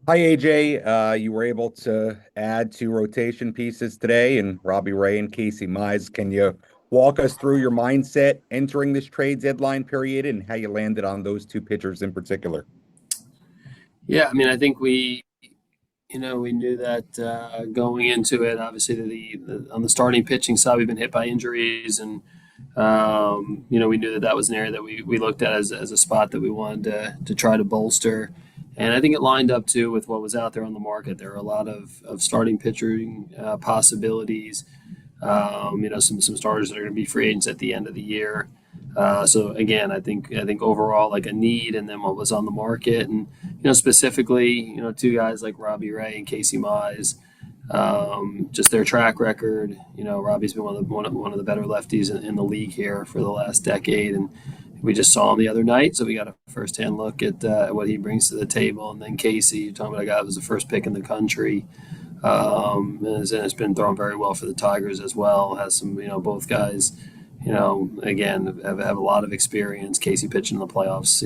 Hi, AJ. You were able to add two rotation pieces today and Robbie Ray and Casey Mize. Can you walk us through your mindset entering this trade deadline period and how you landed on those two pitchers in particular? Yeah, I mean, I think we knew that going into it. Obviously, on the starting pitching side, we've been hit by injuries, and we knew that that was an area that we looked at as a spot that we wanted to try to bolster. And I think it lined up too with what was out there on the market. There are a lot of starting pitching possibilities. Some starters that are going to be free agents at the end of the year. So again, I think overall like a need, and then what was on the market, and specifically two guys like Robbie Ray and Casey Mize, just their track record. Robbie's been one of the better lefties in the league here for the last decade, and we just saw him the other night, so we got a firsthand look at what he brings to the table. And then Casey, you're talking about a guy that was the first pick in the country. And it's been thrown very well for the Tigers as well. Has some, both guys, again, have a lot of experience. Casey pitching in the playoffs,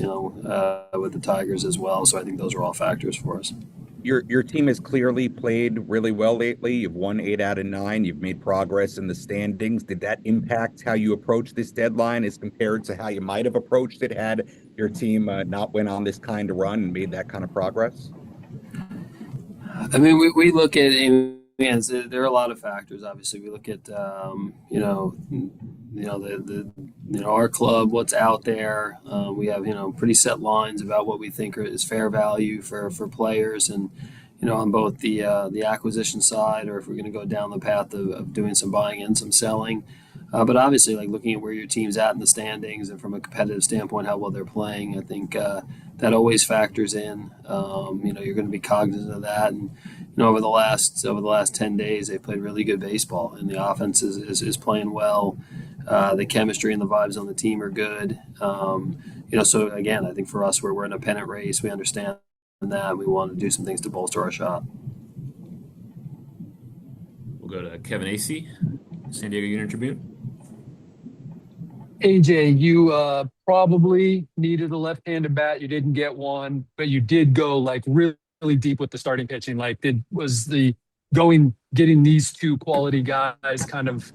with the Tigers as well. So I think those are all factors for us. Your team has clearly played really well lately. You've won 8 out of 9. You've made progress in the standings. Did that impact how you approach this deadline as compared to how you might have approached it had your team not went on this kind of run and made that kind of progress? I mean, we look at, and there are a lot of factors. Obviously, we look at, our club, what's out there. We have pretty set lines about what we think is fair value for players, and on both the acquisition side, or if we're going to go down the path of doing some buying and some selling. But obviously, like looking at where your team's at in the standings and from a competitive standpoint, how well they're playing, I think that always factors in. You're going to be cognizant of that, and over the last 10 days, they played really good baseball, and the offense is playing well. The chemistry and the vibes on the team are good. So again, I think for us, we're in a pennant race. We understand that we want to do some things to bolster our shot. We'll go to Kevin Acey, San Diego Union Tribune. AJ, you probably needed a left-handed bat. You didn't get one, but you did go like really, really deep with the starting pitching. Like, getting these two quality guys kind of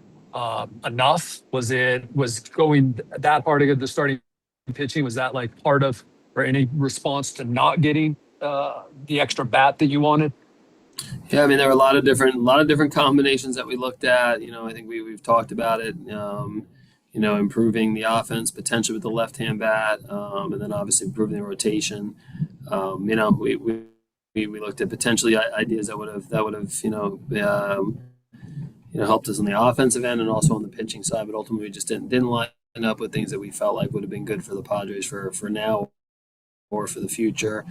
enough? Was going that hard to get the starting pitching? Was that like part of or any response to not getting the extra bat that you wanted? Yeah, I mean there were a lot of different combinations that we looked at. I think we've talked about it. Improving the offense potentially with the left-hand bat, and then obviously improving the rotation. We looked at potentially ideas that would have helped us on the offensive end and also on the pitching side, but ultimately we just didn't line up with things that we felt like would have been good for the Padres for now or for the future.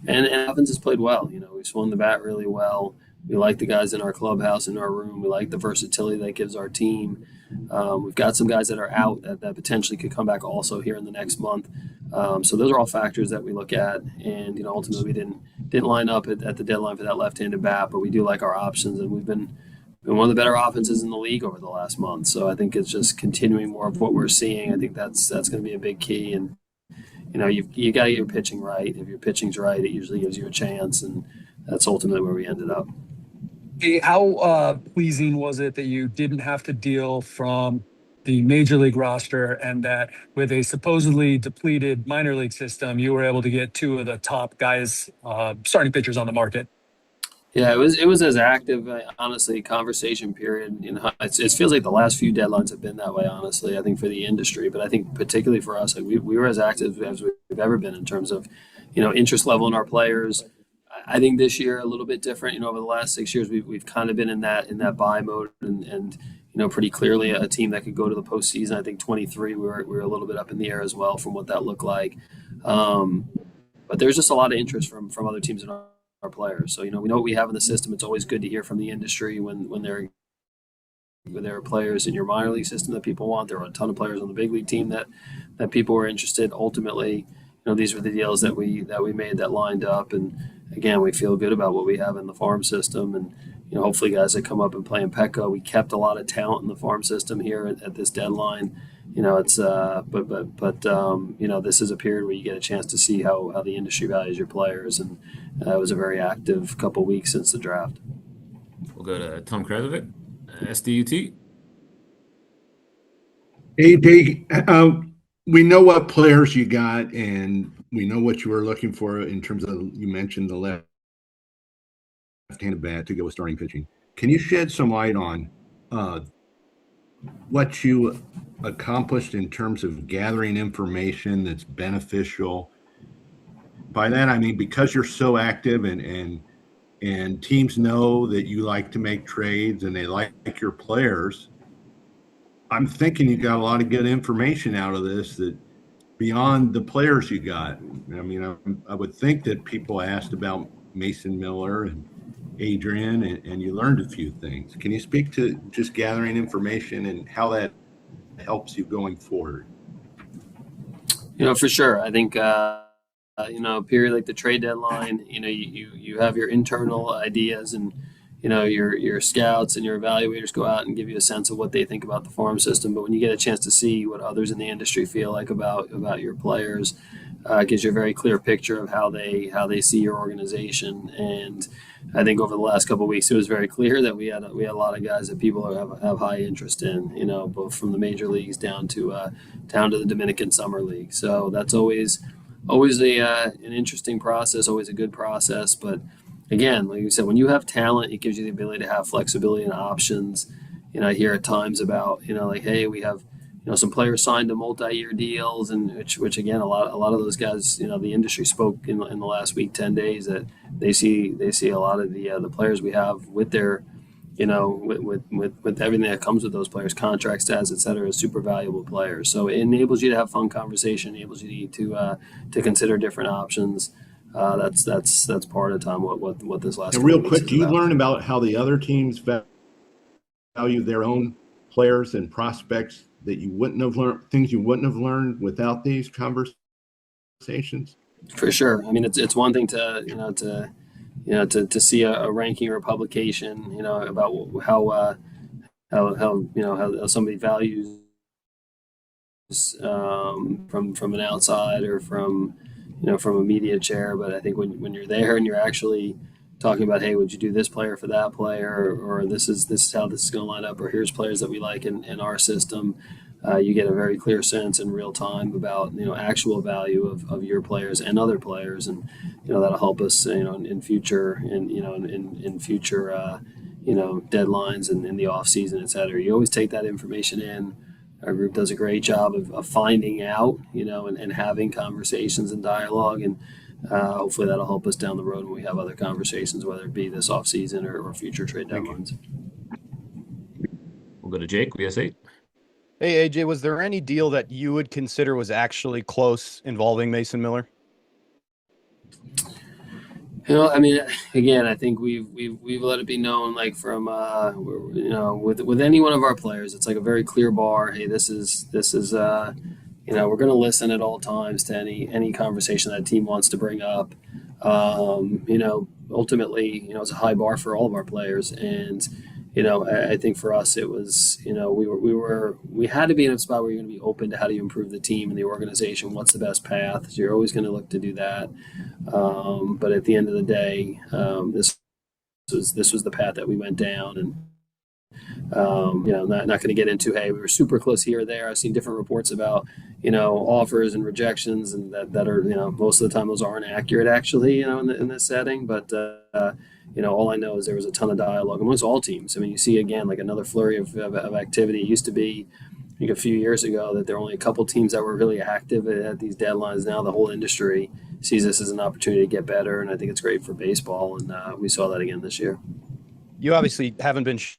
And offense has played well. We swung the bat really well. We like the guys in our clubhouse, in our room. We like the versatility that gives our team. We've got some guys that are out that potentially could come back also here in the next month. So those are all factors that we look at. And ultimately we didn't line up at the deadline for that left-handed bat, but we do like our options, and we've been one of the better offenses in the league over the last month. So I think it's just continuing more of what we're seeing. I think that's going to be a big key. And you got to get your pitching right. If your pitching's right, it usually gives you a chance, and that's ultimately where we ended up. Hey, how pleasing was it that you didn't have to deal from the major league roster, and that with a supposedly depleted minor league system, you were able to get two of the top guys, starting pitchers on the market? Yeah, it was as active, honestly, conversation period. It feels like the last few deadlines have been that way, honestly. I think for the industry, but I think particularly for us, like we were as active as we've ever been in terms of, interest level in our players. I think this year a little bit different. Over the last 6 years, we've kind of been in that buy mode, and pretty clearly a team that could go to the postseason. I think 23 we were a little bit up in the air as well from what that looked like. But there's just a lot of interest from other teams in our players. So we know what we have in the system. It's always good to hear from the industry when there are players in your minor league system that people want. There are a ton of players on the big league team that people were interested. Ultimately, these were the deals that we made that lined up, and again, we feel good about what we have in the farm system, and hopefully guys that come up and play in Petco. We kept a lot of talent in the farm system here at this deadline. it's this is a period where you get a chance to see how the industry values your players, and it was a very active couple weeks since the draft. We'll go to Tom Krasovic, SDUT. AJ, we know what players you got, and we know what you were looking for in terms of, you mentioned the left-handed bat to go with starting pitching. Can you shed some light on what you accomplished in terms of gathering information that's beneficial? By that, I mean, because you're so active and teams know that you like to make trades and they like your players, I'm thinking you got a lot of good information out of this that beyond the players you got. I mean, I would think that people asked about Mason Miller and Adrian, and you learned a few things. Can you speak to just gathering information and how that helps you going forward? For sure. I think, a period like the trade deadline, you have your internal ideas, and, your scouts and your evaluators go out and give you a sense of what they think about the farm system. But when you get a chance to see what others in the industry feel like about your players, it gives you a very clear picture of how they see your organization. And I think over the last couple of weeks, it was very clear that we had a lot of guys that people have high interest in, both from the major leagues down to the Dominican Summer League. So that's always an interesting process, always a good process. But again, like you said, when you have talent, it gives you the ability to have flexibility and options. I hear at times about, like, hey, we have, some players signed to multi-year deals, and which again, a lot of those guys, the industry spoke in the last week, 10 days, that they see a lot of the players we have with their, with everything that comes with those players, contract stats, et cetera, as super valuable players. So it enables you to have fun conversation, enables you to consider different options. That's part of the time what this last. And real quick, do you learn about how the other teams value their own players and prospects that you wouldn't have learned, things you wouldn't have learned without these conversations? For sure. I mean, it's one thing to see a ranking or a publication, about how somebody values from an outside or from a media chair. But I think when you're there and you're actually talking about, hey, would you do this player for that player, or this is how this is going to line up, or here's players that we like in our system, you get a very clear sense in real time about actual value of your players and other players, and that'll help us in future deadlines and in the off season, et cetera. You always take that information in. Our group does a great job of finding out, and having conversations and dialogue, and hopefully that'll help us down the road when we have other conversations, whether it be this off season or future trade deadlines. We'll go to Jake, VS8. Hey, AJ, was there any deal that you would consider was actually close involving Mason Miller? I mean, again, I think we've let it be known, like from with any one of our players, it's like a very clear bar. Hey, this is we're going to listen at all times to any conversation that a team wants to bring up. Ultimately, it's a high bar for all of our players, and I think for us it was we had to be in a spot where you're going to be open to how do you improve the team and the organization. What's the best path? So you're always going to look to do that. But at the end of the day, this was the path that we went down, and not going to get into, hey, we were super close here or there. I've seen different reports about offers and rejections, and that are most of the time those aren't accurate actually in this setting. But all I know is there was a ton of dialogue amongst all teams. I mean, you see again like another flurry of activity. It used to be, I think, a few years ago that there were only a couple teams that were really active at these deadlines. Now the whole industry sees this as an opportunity to get better, and I think it's great for baseball. And we saw that again this year. You obviously haven't been shy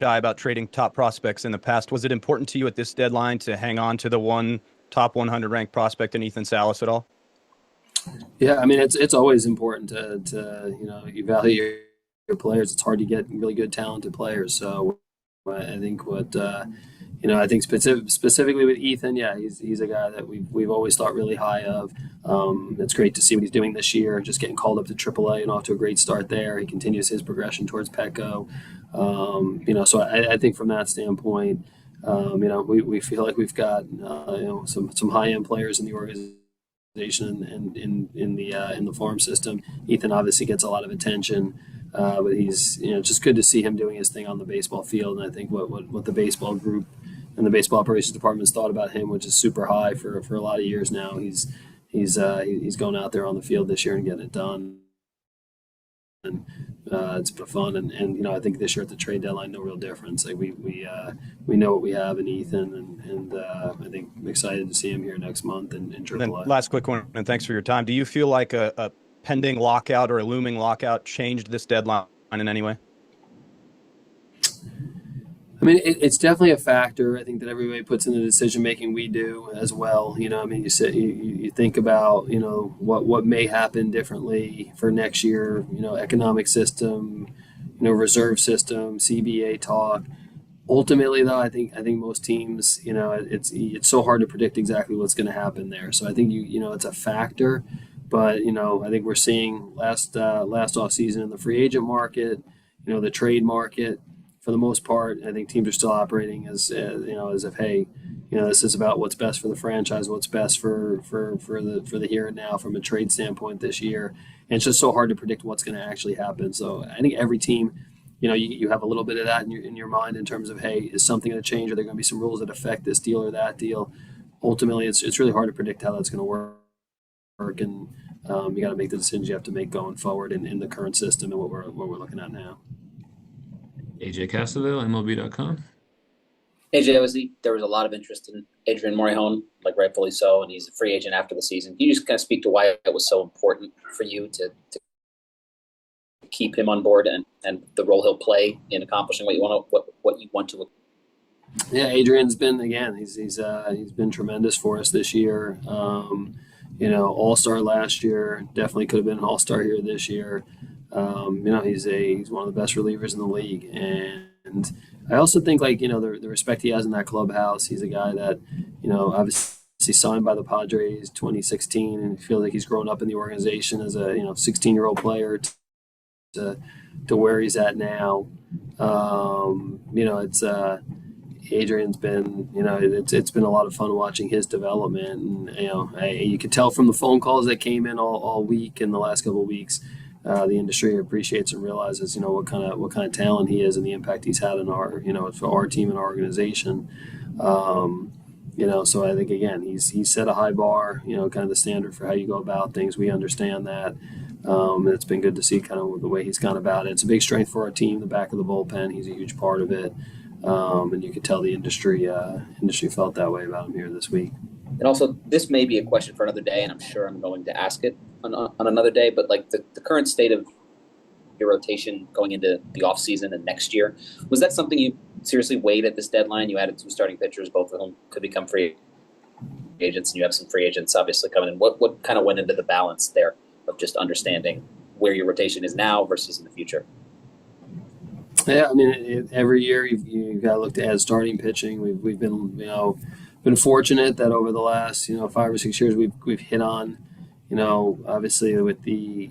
about trading top prospects in the past. Was it important to you at this deadline to hang on to the one top 100 ranked prospect in Ethan Salas at all? Yeah, I mean, it's always important to evaluate your players. It's hard to get really good, talented players. So I think I think specifically with Ethan, yeah, he's a guy that we've always thought really high of. It's great to see what he's doing this year, just getting called up to AAA and off to a great start there. He continues his progression towards Petco. So I think from that standpoint, We feel like we've got some high end players in the organization and in the farm system. Ethan obviously gets a lot of attention, but he's just good to see him doing his thing on the baseball field. And I think what the baseball group and the baseball operations department's thought about him, which is super high for a lot of years now. He's going out there on the field this year and getting it done. And it's been fun, and I think this year at the trade deadline, no real difference. Like we know what we have in Ethan, and I think I'm excited to see him here next month in And AAA. then last quick one, and thanks for your time. Do you feel like a pending lockout or a looming lockout changed this deadline in any way? I mean, it's definitely a factor. I think that everybody puts in the decision making. We do as well. I mean, you think about what may happen differently for next year. Economic system, reserve system, CBA talk. Ultimately, though, I think most teams, it's so hard to predict exactly what's going to happen there. So I think it's a factor, but I think we're seeing last off season in the free agent market, the trade market. For the most part, I think teams are still operating as if, hey, this is about what's best for the franchise, what's best for the here and now from a trade standpoint this year. And it's just so hard to predict what's going to actually happen. So I think every team, you have a little bit of that in your mind in terms of, hey, is something going to change? Are there going to be some rules that affect this deal or that deal? Ultimately, it's really hard to predict how that's going to work, and you got to make the decisions you have to make going forward in the current system and what we're looking at now. AJ Castaville, MLB.com. AJ, obviously, there was a lot of interest in Adrian Morejon, like rightfully so, and he's a free agent after the season. Can you just kind of speak to why it was so important for you to keep him on board and the role he'll play in accomplishing what you want to? Yeah, Adrian's been he's been tremendous for us this year. All-star last year, definitely could have been an all-star here this year. He's one of the best relievers in the league, and I also think the respect he has in that clubhouse. He's a guy that obviously signed by the Padres 2016, and feels like he's grown up in the organization as a 16-year-old player to where he's at now. It's Adrian's been it's been a lot of fun watching his development, and you could tell from the phone calls that came in all week in the last couple of weeks. The industry appreciates and realizes, what kind of talent he is and the impact he's had in our, for our team and our organization. So I think again, he's set a high bar, kind of the standard for how you go about things. We understand that, and it's been good to see kind of the way he's gone about it. It's a big strength for our team. The back of the bullpen, he's a huge part of it, and you could tell the industry felt that way about him here this week. And also, this may be a question for another day, and I'm sure I'm going to ask it on another day, but like the current state of your rotation going into the offseason and next year, was that something you seriously weighed at this deadline? You added 2 starting pitchers, both of whom could become free agents, and you have some free agents obviously coming in. What kind of went into the balance there of just understanding where your rotation is now versus in the future? Yeah, I mean, every year you've got to look to add starting pitching. We've been fortunate that over the last 5 or 6 years we've hit on obviously with the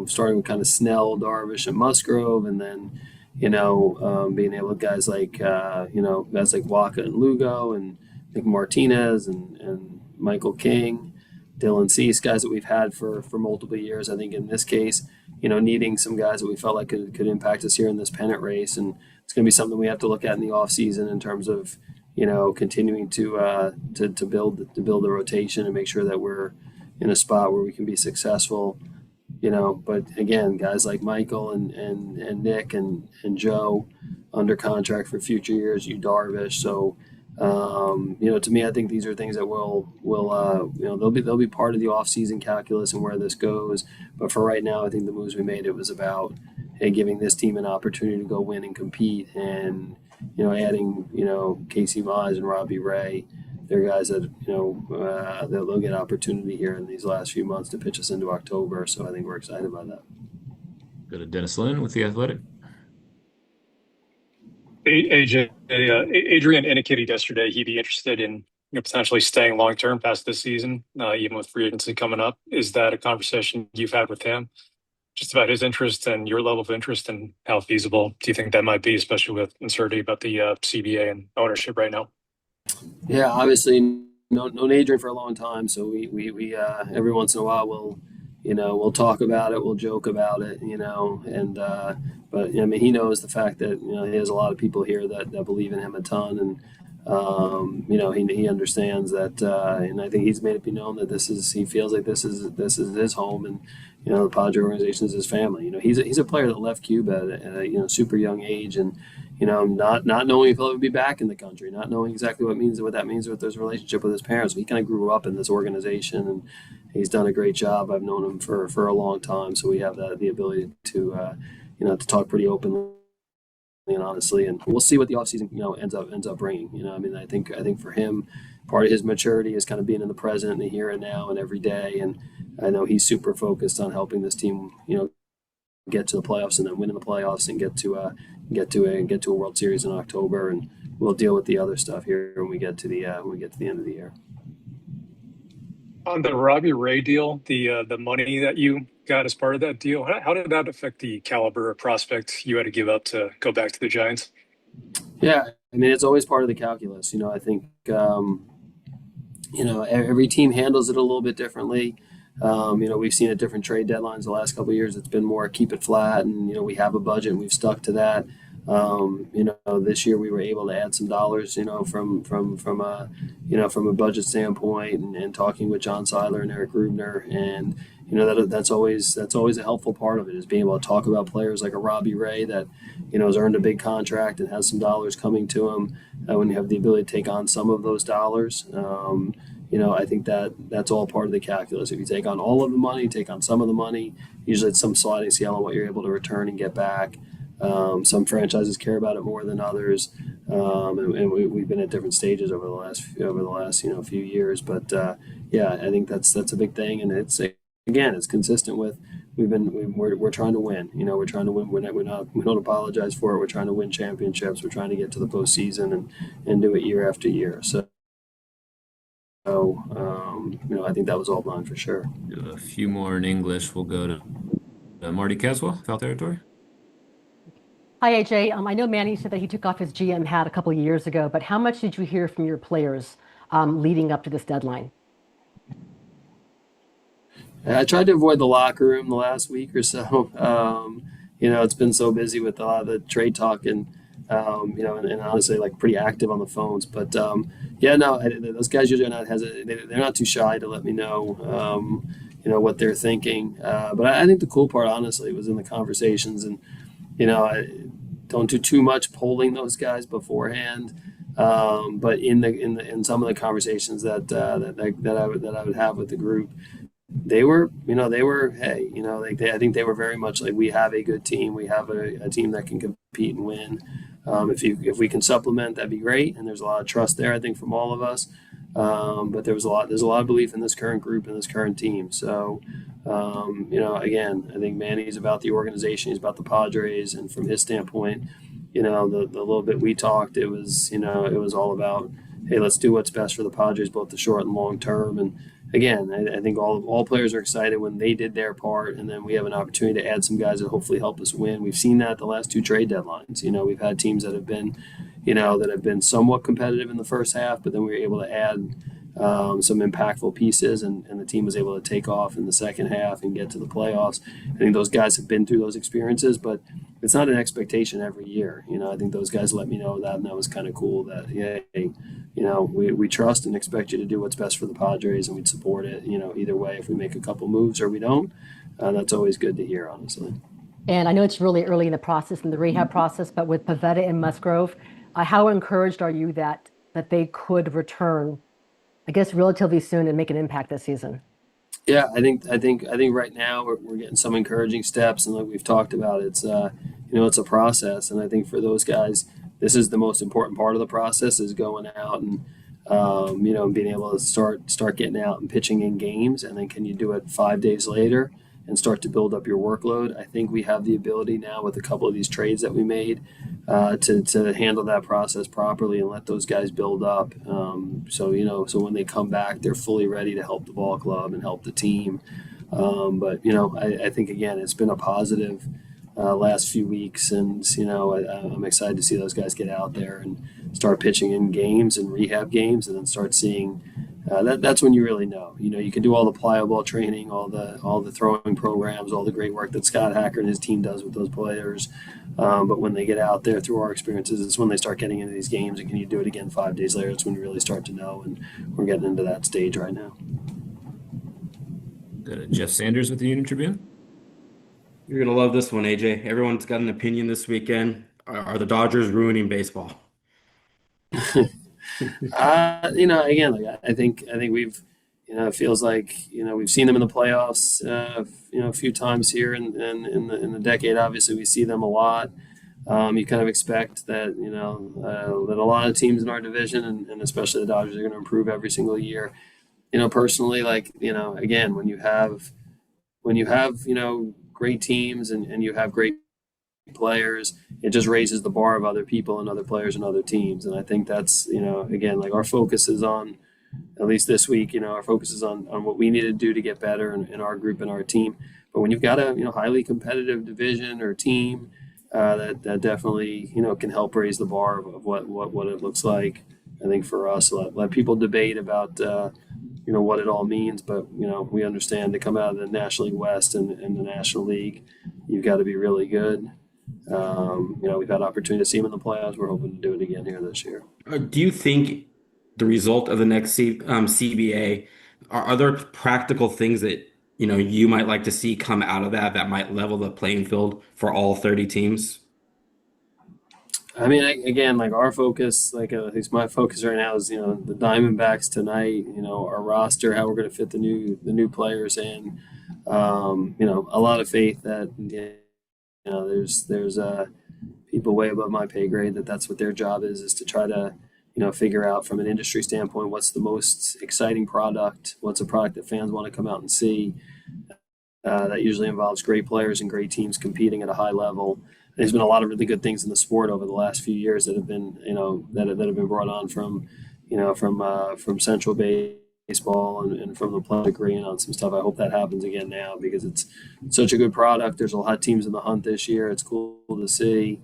starting with kind of Snell, Darvish, and Musgrove, and then being able to guys like Waka and Lugo and Nick Martinez and Michael King, Dylan Cease, guys that we've had for multiple years. I think in this case, needing some guys that we felt like could impact us here in this pennant race, and it's going to be something we have to look at in the off season in terms of continuing to build the rotation and make sure that we're in a spot where we can be successful. But again, guys like Michael and Nick and Joe under contract for future years, Darvish. So to me, I think these are things that will they'll be part of the offseason calculus and where this goes. But for right now, I think the moves we made, it was about giving this team an opportunity to go win and compete, and adding Casey Mize and Robbie Ray. They're guys that they'll get opportunity here in these last few months to pitch us into October. So I think we're excited about that. Go to Dennis Lynn with The Athletic. AJ, Adrian indicated yesterday he'd be interested in potentially staying long term past this season, even with free agency coming up. Is that a conversation you've had with him? just about his interest and your level of interest, and how feasible do you think that might be, especially with uncertainty about the CBA and ownership right now? Yeah, obviously known Adrian for a long time, so we every once in a while we'll talk about it, we'll joke about it, and but I mean he knows the fact that he has a lot of people here that believe in him a ton, and he understands that, and I think he's made it be known that he feels like this is his home, and the Padre organization is his family. He's a player that left Cuba at a super young age, and not knowing if he'll ever be back in the country, not knowing exactly what that means with his relationship with his parents. He kind of grew up in this organization, and he's done a great job. I've known him for a long time, so we have the ability to to talk pretty openly and honestly, and we'll see what the offseason ends up bringing. I mean, I think for him, part of his maturity is kind of being in the present and the here and now and every day, and I know he's super focused on helping this team get to the playoffs and then win in the playoffs and get to a World Series in October, and we'll deal with the other stuff here when we get to the end of the year. On the Robbie Ray deal, the money that you got as part of that deal, how did that affect the caliber of prospect you had to give up to go back to the Giants? Yeah, I mean it's always part of the calculus. I think every team handles it a little bit differently. We've seen at different trade deadlines the last couple of years. It's been more keep it flat, and we have a budget and we've stuck to that. This year we were able to add some dollars, from a budget standpoint, and talking with John Seiler and Eric Rubner, and that's always a helpful part of it, is being able to talk about players like a Robbie Ray that has earned a big contract and has some dollars coming to him. When you have the ability to take on some of those dollars, I think that's all part of the calculus. If you take on all of the money, take on some of the money, usually it's some sliding scale on what you're able to return and get back. Some franchises care about it more than others, and we've been at different stages over the last few years. But I think that's a big thing, and it's consistent with we're trying to win. We're trying to win. We don't apologize for it. We're trying to win championships. We're trying to get to the postseason and do it year after year. So I think that was all mine for sure. A few more in English. We'll go to Marty Caswell, Foul Territory. Hi, AJ. I know Manny said that he took off his GM hat a couple of years ago, but how much did you hear from your players leading up to this deadline? I tried to avoid the locker room the last week or so. It's been so busy with a lot of the trade talk and honestly, like pretty active on the phones. But those guys usually are not hesitant. They're not too shy to let me know, what they're thinking. But I think the cool part, honestly, was in the conversations, and I don't do too much polling those guys beforehand. But in some of the conversations that I would have with the group, they were, hey, I think they were very much like, we have a good team. We have a team that can compete and win. If we can supplement, that'd be great. And there's a lot of trust there, I think, from all of us. But there's a lot of belief in this current group and this current team. So, again, I think Manny's about the organization, he's about the Padres, and from his standpoint, the little bit we talked, it was all about, hey, let's do what's best for the Padres, both the short and long term. And again, I think all players are excited when they did their part, and then we have an opportunity to add some guys that hopefully help us win. We've seen that the last two trade deadlines. We've had teams that have been somewhat competitive in the first half, but then we were able to add some impactful pieces, and the team was able to take off in the second half and get to the playoffs. I think those guys have been through those experiences, but it's not an expectation every year. I think those guys let me know that, and that was kind of cool that, hey, we trust and expect you to do what's best for the Padres, and we'd support it, either way, if we make a couple moves or we don't. That's always good to hear, honestly. And I know it's really early in the process, in the rehab process, but with Pivetta and Musgrove, how encouraged are you that they could return, I guess, relatively soon and make an impact this season? Yeah, I think right now we're getting some encouraging steps, and like we've talked about, it's it's a process, and I think for those guys, this is the most important part of the process, is going out and being able to start getting out and pitching in games, and then can you do it 5 days later and start to build up your workload? I think we have the ability now with a couple of these trades that we made to handle that process properly and let those guys build up. So when they come back, they're fully ready to help the ball club and help the team. But I think again it's been a positive last few weeks, and I'm excited to see those guys get out there and start pitching in games and rehab games, and then start seeing. That's when you really know. You can do all the plyo ball training, all the throwing programs, all the great work that Scott Hacker and his team does with those players. But when they get out there through our experiences, it's when they start getting into these games. And can you do it again 5 days later? It's when you really start to know. And we're getting into that stage right now. Jeff Sanders with the Union Tribune. You're gonna love this one, AJ. Everyone's got an opinion this weekend. Are the Dodgers ruining baseball? Again, like I think we've, it feels like we've seen them in the playoffs, a few times here in the decade. Obviously, we see them a lot. You kind of expect that that a lot of teams in our division, and especially the Dodgers, are going to improve every single year. Personally, again, when you have great teams and you have great players, it just raises the bar of other people and other players and other teams. And I think that's, again, like our focus is on, at least this week, our focus is on what we need to do to get better in our group and our team. But when you've got a, highly competitive division or team, that definitely, can help raise the bar of what it looks like. I think for us, let people debate about, what it all means. But, we understand to come out of the National League West and the National League, you've got to be really good. We've had opportunity to see him in the playoffs. We're hoping to do it again here this year. Do you think the result of the next CBA, are there practical things that you might like to see come out of that might level the playing field for all 30 teams? I mean, again, like our focus, at least my focus right now is the Diamondbacks tonight. Our roster, how we're going to fit the new players in. A lot of faith that there's people way above my pay grade that's what their job is to try to figure out from an industry standpoint what's the most exciting product, what's a product that fans want to come out and see. That usually involves great players and great teams competing at a high level. There's been a lot of really good things in the sport over the last few years that have been that have been brought on from Central Baseball and from the player agreeing on some stuff. I hope that happens again now because it's such a good product. There's a lot of teams in the hunt this year. It's cool to see.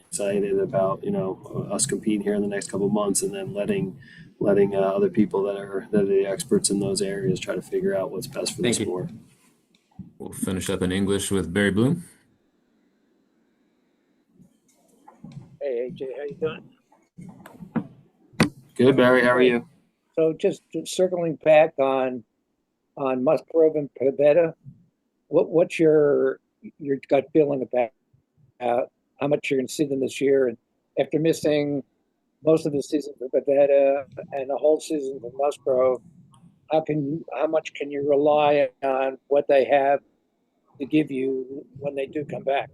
Excited about us competing here in the next couple of months, and then letting other people that are the experts in those areas try to figure out what's best for the sport. We'll finish up in English with Barry Bloom. Hey, AJ, how you doing? Good, Barry. How are you? So just circling back on Musgrove and Pivetta, what's your gut feeling about how much you're going to see them this year? And after missing most of the season for Pivetta and the whole season for Musgrove, how much can you rely on what they have to give you when they do come back?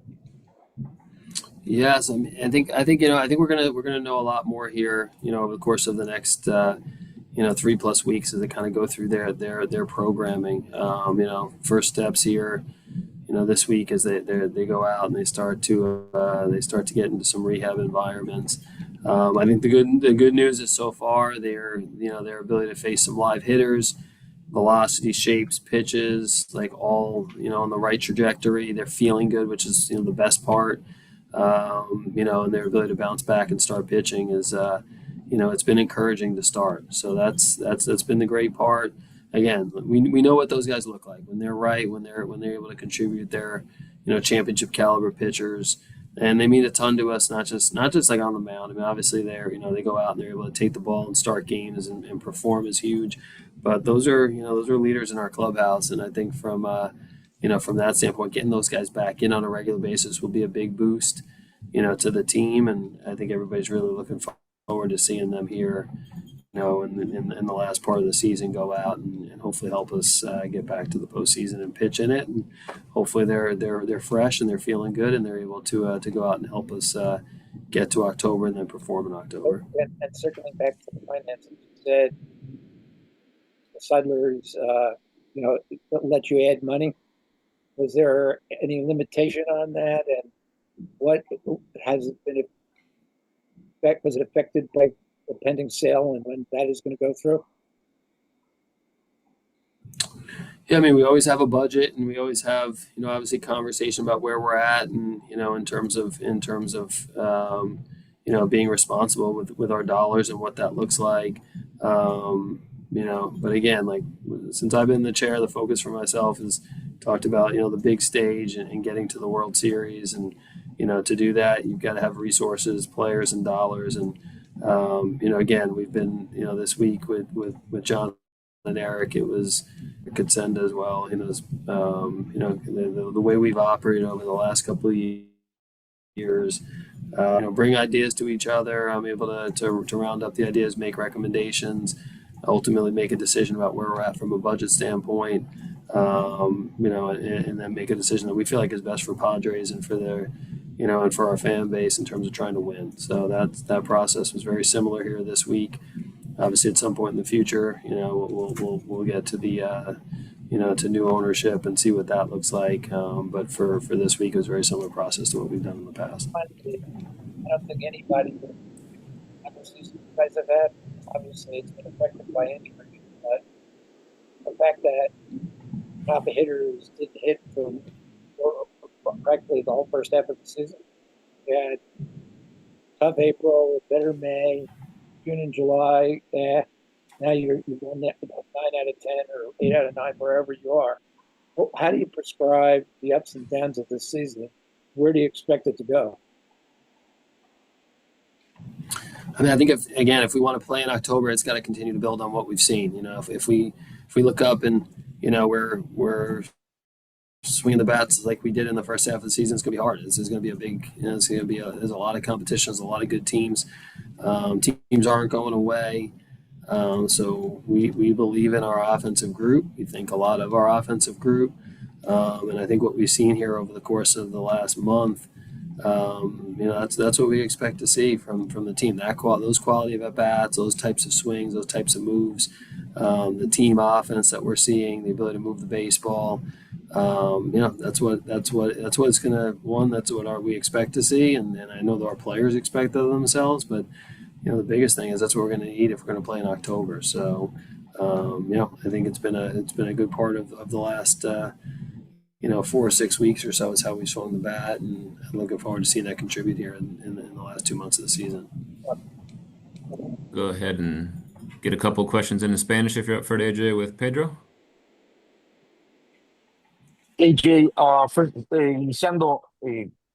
Yes, I think we're gonna know a lot more here, over the course of the next 3+ weeks as they kind of go through their programming. First steps here, this week as they go out and they start to get into some rehab environments. I think the good news is so far their ability to face some live hitters, velocity, shapes, pitches, like all on the right trajectory. They're feeling good, which is the best part. And their ability to bounce back and start pitching is, it's been encouraging to start. So that's been the great part. Again, we know what those guys look like when they're right, when they're able to contribute. They're championship caliber pitchers, and they mean a ton to us. Not just like on the mound. I mean, obviously they go out and they're able to take the ball and start games and perform is huge. But those are leaders in our clubhouse, and I think from that standpoint, getting those guys back in on a regular basis will be a big boost, to the team. And I think everybody's really looking forward to seeing them here, in the last part of the season go out and hopefully help us get back to the postseason and pitch in it. And hopefully they're fresh and they're feeling good and they're able to go out and help us get to October and then perform in October. And circling back to the finances, you said the Settlers, let you add money. Was there any limitation on that, and what has it been? Was it affected by the pending sale and when that is going to go through? Yeah, I mean, we always have a budget, and we always have, obviously conversation about where we're at, and in terms of being responsible with our dollars and what that looks like. But again, like since I've been in the chair, the focus for myself is talked about, the big stage and getting to the World Series, and to do that, you've got to have resources, players, and dollars, and again, we've been, this week with John and Eric, it was could send as well. The way we've operated over the last couple of years, bring ideas to each other. I'm able to round up the ideas, make recommendations, ultimately make a decision about where we're at from a budget standpoint. And then make a decision that we feel like is best for Padres and for their, and for our fan base in terms of trying to win. So that process was very similar here this week. Obviously, at some point in the future, we'll get to the, to new ownership and see what that looks like. But for this week, it was a very similar process to what we've done in the past. I don't think anybody would ever see you guys have had. Obviously, it's been affected by injury, but the fact that top hitters didn't hit for practically the whole first half of the season. You had tough April, better May, June and July. Now you've won that 9 out of 10 or 8 out of 9, wherever you are. Well, how do you prescribe the ups and downs of this season? Where do you expect it to go? I mean, I think if we want to play in October, it's got to continue to build on what we've seen. If we look up and we're swinging the bats like we did in the first half of the season, it's going to be hard. This is going to be a big. It's going to be there's a lot of competition. There's a lot of good teams. Teams aren't going away. So we believe in our offensive group. We think a lot of our offensive group, and I think what we've seen here over the course of the last month. That's what we expect to see from the team. Those quality of at bats, those types of swings, those types of moves, the team offense that we're seeing, the ability to move the baseball. That's what it's gonna That's what we expect to see, and I know that our players expect of themselves. But the biggest thing is that's what we're going to need if we're going to play in October. So I think it's been a good part of the last. 4 or 6 weeks or so is how we swung the bat, and I'm looking forward to seeing that contribute here in the last 2 months of the season. Go ahead and get a couple questions in Spanish if you're up for it, AJ, with Pedro. AJ, iniciando,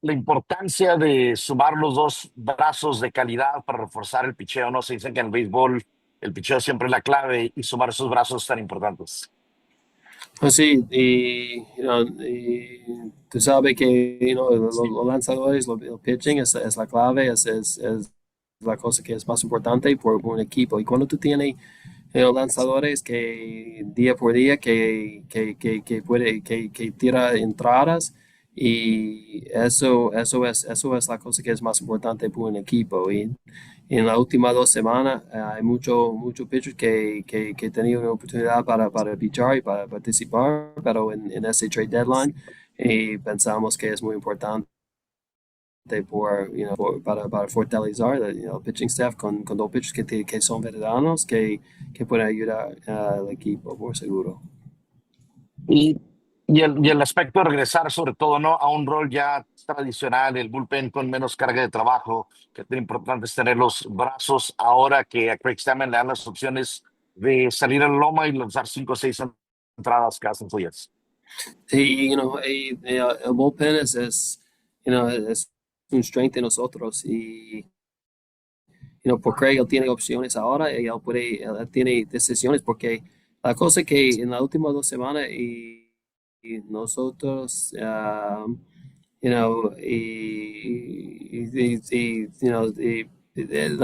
la importancia de sumar los dos brazos de calidad para reforzar el picheo, ¿no? Se dice que en el béisbol el picheo siempre es la clave y sumar esos brazos tan importantes. Pues sí, y tú sabes que los lanzadores, el pitching es la clave, es la cosa que es más importante por un equipo. Y cuando tú tienes lanzadores que día por día que tira entradas, y eso es la cosa que es más importante por un equipo. Y en las últimas 2 semanas hay mucho pitchers que han tenido una oportunidad para pichar y para participar, pero en ese trade deadline pensamos que es muy importante para fortalecer el pitching staff con 2 pitchers que son veteranos que pueden ayudar al equipo, por seguro. Y el aspecto de regresar, sobre todo, ¿no? A un rol ya tradicional, el bullpen con menos carga de trabajo, que tan importante es tener los brazos ahora que a Craig Stammen le dan las opciones de salir al loma y lanzar 5 o 6 entradas cada 5 días. Sí, el bullpen es un strength de nosotros, y por Craig él tiene opciones ahora y él tiene decisiones, porque la cosa es que en las últimas 2 semanas y nosotros la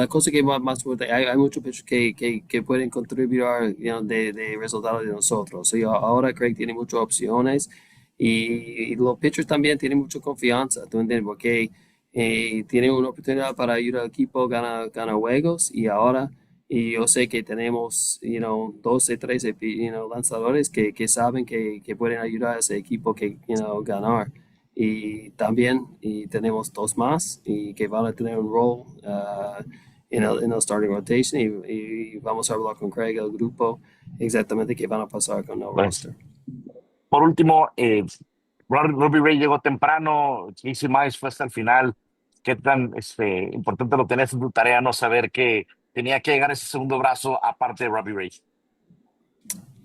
cosa que más fuerte, hay muchos pitchers que pueden contribuir de resultados de nosotros. Y ahora Craig tiene muchas opciones, y los pitchers también tienen mucha confianza, ¿tú entiendes? Porque tienen una oportunidad para ayudar al equipo, ganar juegos, y yo sé que tenemos 12, 13 lanzadores que saben que pueden ayudar a ese equipo que ganar. Y también tenemos 2 más y que van a tener un rol en el starting rotation, y vamos a hablar con Craig, el grupo, exactamente qué van a pasar con el roster. Por último, Robbie Ray llegó temprano, Casey Mize fue hasta el final. ¿Qué tan importante lo tenías en tu tarea no saber que tenía que llegar ese segundo brazo aparte de Robbie Ray?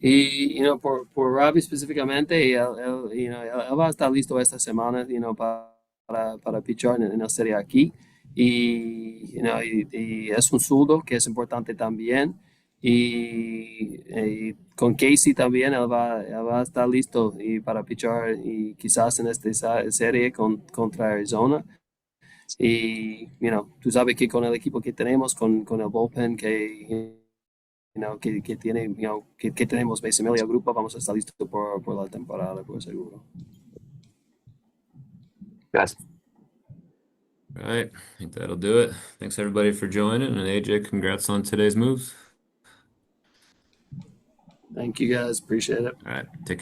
Y, por Robbie específicamente, él va a estar listo esta semana, para pichar en la serie aquí. Y es un zurdo que es importante también. Y con Casey también, él va a estar listo y para pichar y quizás en esta serie contra Arizona. Y, tú sabes que con el equipo que tenemos, con el bullpen que tiene, que tenemos base media grupo, vamos a estar listos por la temporada, por seguro. Gracias. All right, I think that'll do it. Thanks everybody for joining, and AJ, congrats on today's moves. Thank you guys, appreciate it. All right, take care.